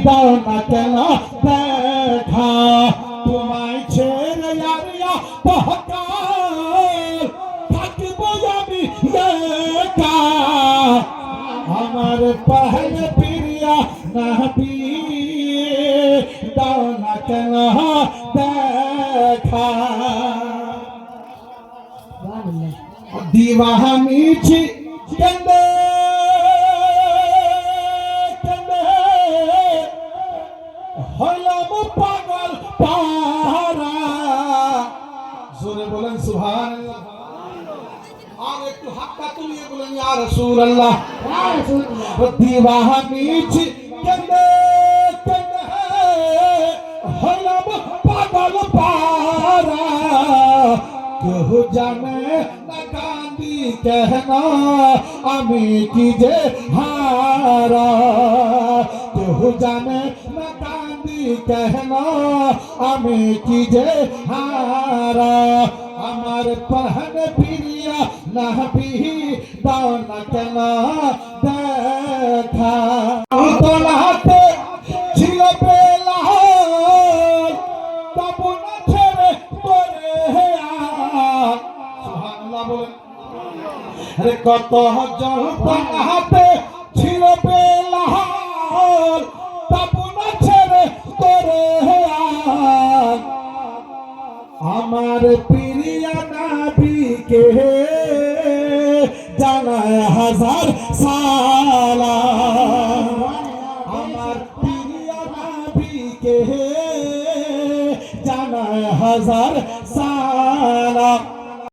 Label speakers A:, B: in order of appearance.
A: দাও না কেন দেখা তোমায় ছেড়ে আরিয়া পহকাল থাকবো আমি একা আমার পহলে প্রিয়া নবী দাও না কেন দেখা দিওয়ানিছি কেন্দে কেন্দে হইলাম পাগল পারা জোরে বলেন সুবহানাল্লাহ আর একটু হাতটা তুলিয়ে বলেন ইয়া রাসূলুল্লাহ ইয়া রাসূলুল্লাহ দিওয়ানিছি কেন্দে কেন্দে হইলাম পাগল পারা কেহ জানে না কান্দি কেন আমি কি যে হারা কেহ জানে না কান্দি কেন আমি কি যে হারা আমার পহন প্রিয়া নবী দাও না কেন দেখা তোলাতে ছিল বেলা তবু না ছেড়ে পরে রে কত জলপানাতে ছিল বেলাল তবু না ছেড়ে তোরে আমার প্রিয় নবীকে জানায় হাজার সালাম আমার প্রিয় নবীকে জানায় হাজার